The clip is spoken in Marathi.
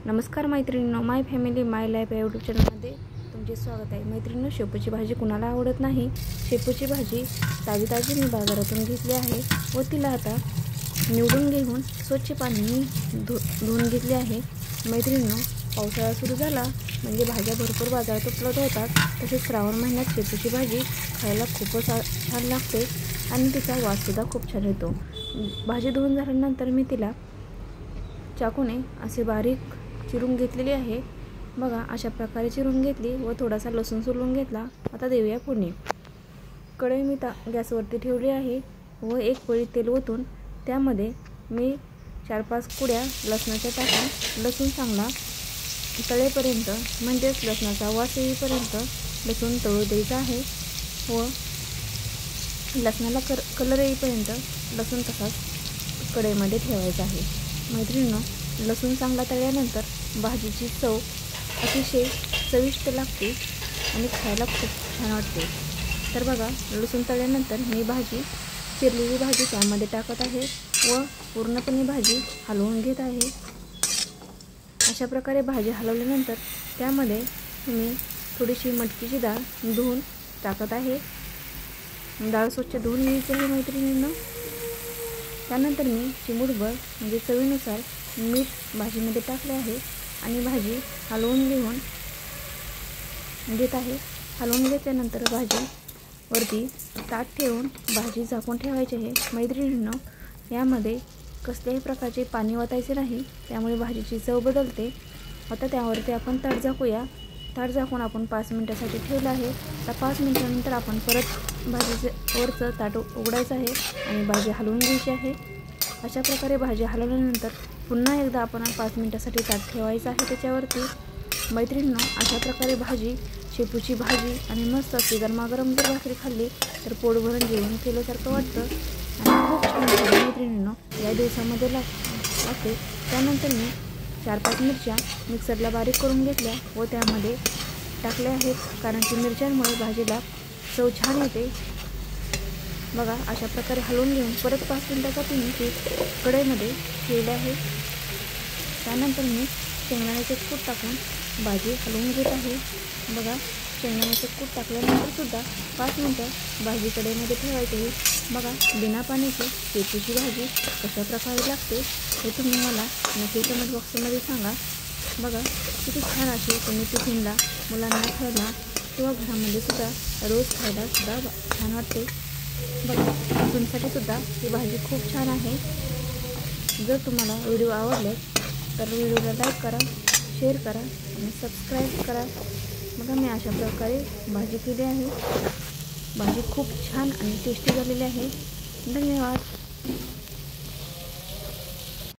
नमस्कार मैत्रिणींनो, माय फॅमिली माय लाईफ या यूट्यूब चॅनलमध्ये तुमचे स्वागत आहे। मैत्रिणींनो, शेपूची भाजी कुणाला आवडत नाही। शेपूची भाजी ताजी मी बाजारातून घेतली आहे व तिला आता निवडून घेऊन स्वच्छ पाण्याने धुवून घेतली आहे। मैत्रिणींनो, पावसाळा सुरू झाला म्हणजे भाज्या भरपूर बाजारात उपलब्ध होतात। तसेच श्रावण महिन्यात शेपूची भाजी खायला खूपच छान लागते आणि तिचा वाससुद्धा खूप छान येतो। भाजी धुवून झाल्यानंतर मी तिला चाकूने असे बारीक चिरून घेतलेली आहे। बघा, अशा प्रकारे चिरून घेतली व थोडासा लसूण सोलून घेतला। आता देऊया फोडणी। कढई मी गॅसवरती ठेवली आहे व एक पळी तेल ओतून त्यामध्ये मी 4-5 कुड्या लसणाच्या टाकून लसूण चांगला तळेपर्यंत म्हणजेच लसणाचा वास येईपर्यंत लसूण तळू द्यायचा आहे व लसणाला कलर येईपर्यंत लसूण तसाच कढईमध्ये ठेवायचा आहे। मैत्रिणींनो, लसूण चांगला तळल्यानंतर भाजीची चव अतिशय चविष्ट लागते आणि खायला खूप छान वाटते। तर बघा, लसूण तळल्यानंतर मी चिरलेली भाजी त्यामध्ये टाकत आहे व पूर्णपणे भाजी हलवून घेत आहे। अशा प्रकारे भाजी हलवल्यानंतर त्यामध्ये मी थोडीशी मटकीची डाळ धुवून टाकत आहे। डाळ स्वच्छ धुवून घ्यायची आहे मैत्रिणींनो। त्यानंतर मी चिमूटभर म्हणजे चवीनुसार मीठ भाजीमध्ये टाकले आहे आणि भाजी हलवून घेत आहे। हलवून घेतल्यानंतर भाजीवरती ताट ठेवून भाजी झाकून ठेवायची आहे। मैत्रिणींनो, यामध्ये कसल्याही प्रकारचे पाणी ओतायचे नाही, त्यामुळे भाजीची चव बदलते। आता त्यावरती आपण ताट झाकूया। ताट झाकून आपण 5 मिनिटासाठी ठेवलं आहे। आता 5 मिनिटानंतर आपण परत भाजीचं वरचं ताट उघडायचं आहे आणि भाजी हलवून घ्यायची आहे। अशा प्रकारे भाजी हलवल्यानंतर पुन्हा एकदा आपण 5 मिनिटासाठी ताट ठेवायचं आहे त्याच्यावरती। मैत्रिणींनो, अशा प्रकारे शेपूची भाजी आणि मस्त अशी गरमागरम जर भाकरी खाल्ली तर पोट भरून जेवण केल्यासारखं वाटतं आणि खूप छान लागते। मैत्रिणींनो, या दिवसामध्ये लागते। त्यानंतर मी 4-5 मिरच्या मिक्सरला बारीक करून घेतल्या व त्यामध्ये टाकल्या आहेत, कारण की मिरच्यांमुळे भाजीला चव छान येते। बघा, अशा प्रकारे हलवून घेऊन परत 5 मिनिटासाठी मी ती कढईमध्ये ठेवले आहे। त्यानंतर मी शेंगदाण्याचे कूट टाकून भाजी हलवून घेत आहे। बघा, शेंगदाण्याचे कूट टाकल्यानंतर सुद्धा 5 मिनिटं भाजी कढईमध्ये ठेवायची आहे। बघा, बिना पाण्याची शेपूची भाजी कशा प्रकारे लागते हे तुम्ही मला नक्की कमेंट बॉक्समध्ये सांगा। बघा, किती छान अशी तुम्ही टिफिनला मुलांना खायला किंवा घरामध्ये सुद्धा रोज खायला सुद्धा छान वाटते। बघा, तुमच्यासाठी सुद्धा ही भाजी खूप छान आहे। जर तुम्हाला व्हिडिओ आवडले तर व्हिडिओला लाईक करा, शेअर करा आणि सबस्क्राईब करा। बघा, मी अशा प्रकारे भाजी केली आहे। भाजी खूप छान आणि टेस्टी झालेली आहे। धन्यवाद।